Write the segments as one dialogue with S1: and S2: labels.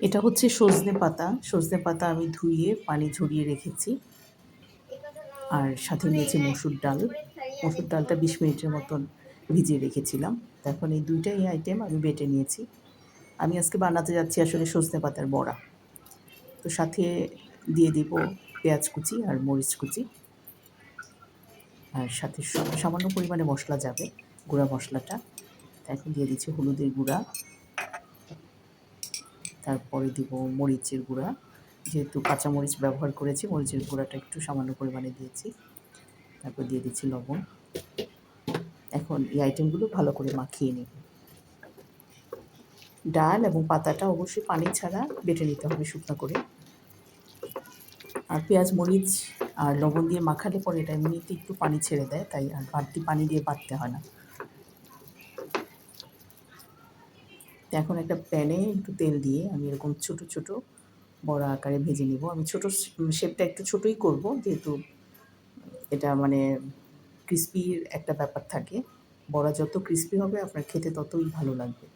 S1: এটা হচ্ছে সজনে পাতা। সজনে পাতা আমি ধুয়ে পানি ঝরিয়ে রেখেছি। আর সাথে নিয়েছি মসুর ডাল। মসুর ডালটা ২০ মিনিটের মতন ভিজিয়ে রেখেছিলাম। তো এখন এই ২ টাই আইটেম আমি বেটে নিয়েছি। আমি আজকে বানাতে যাচ্ছি আসলে সজনে পাতার বড়া। তো সাথে দিয়ে দিব পেঁয়াজ কুচি আর মরিচ কুচি। আর সাথে সামান্য পরিমাণে মশলা যাবে, গুঁড়া মশলাটা। তো এখন দিয়ে দিচ্ছি হলুদের গুঁড়া, তারপরে দিব মরিচের গুঁড়া। যেহেতু কাঁচা মরিচ ব্যবহার করেছি, মরিচের গুঁড়াটা একটু সামান্য পরিমাণে দিয়েছি। তারপর দিয়ে দিচ্ছি লবণ। এখন এই আইটেমগুলো ভালো করে মাখিয়ে নেব। ডাল এবং পাতাটা অবশ্যই পানি ছাড়া বেটে নিতে হবে শুকনো করে। আর পেঁয়াজ মরিচ আর লবণ দিয়ে মাখালে পরে এটা এমনিতে একটু পানি ছেড়ে দেয়, তাই আর বাড়তি পানি দিয়ে বাটতে হয় না। তো এখন একটা প্যানে একটু তেল দিয়ে আমি এরকম ছোট ছোট বড়া আকারে ভেজে নিব। আমি ছোট শেপটা একটু ছোটোই করব, যেহেতু এটা মানে ক্রিস্পির একটা ব্যাপার থাকে। বড়া যত ক্রিস্পি হবে আপনার খেতে ততই ভালো লাগবে।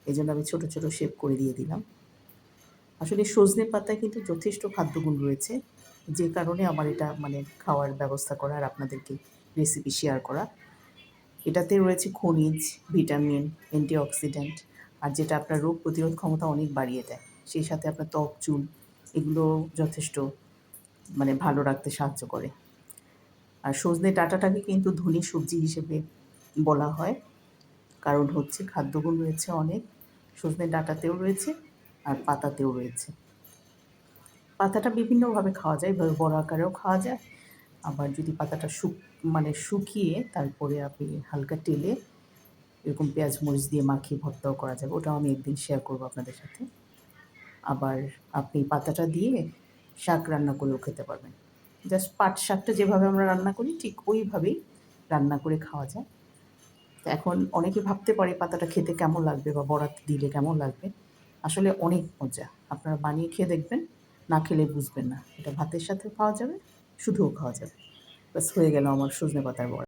S1: এই জন্য আমি ছোটো ছোটো শেপ করে দিয়ে দিলাম। আসলে সজনে পাতায় কিন্তু যথেষ্ট খাদ্যগুণ রয়েছে, যে কারণে আমার এটা মানে খাওয়ার ব্যবস্থা করা আর আপনাদেরকে রেসিপি শেয়ার করা। এটাতে রয়েছে খনিজ, ভিটামিন, অ্যান্টিঅক্সিডেন্ট, আর যেটা আপনার রোগ প্রতিরোধ ক্ষমতা অনেক বাড়িয়ে দেয়। সেই সাথে আপনার ত্বক, চুল এগুলো যথেষ্ট মানে ভালো রাখতে সাহায্য করে। আর সজনে ডাঁটাটাকে কিন্তু ধনী সবজি হিসেবে বলা হয়, কারণ হচ্ছে খাদ্যগুণ রয়েছে অনেক। সজনে ডাঁটাতেও রয়েছে আর পাতাতেও রয়েছে। পাতাটা বিভিন্নভাবে খাওয়া যায়, এভাবে বড় আকারেও খাওয়া যায়। আবার যদি পাতাটা মানে শুকিয়ে তারপরে আপনি হালকা তেলে এরকম পেঁয়াজ মরিচ দিয়ে মাখিয়ে ভর্তাও করা যাবে, ওটাও আমি একদিন শেয়ার করবো আপনাদের সাথে। আবার আপনি পাতাটা দিয়ে শাক রান্না করেও খেতে পারবেন। জাস্ট পাট শাকটা যেভাবে আমরা রান্না করি ঠিক ওইভাবেই রান্না করে খাওয়া যায়। তো এখন অনেকে ভাবতে পারে পাতাটা খেতে কেমন লাগবে বা বড়াতে দিলে কেমন লাগবে। আসলে অনেক মজা। আপনারা বানিয়ে খেয়ে দেখবেন, না খেলে বুঝবেন না। এটা ভাতের সাথেও খাওয়া যাবে, শুধুও খাওয়া যাবে। ব্যাস হয়ে গেল আমার সজনে পাতার বড়া।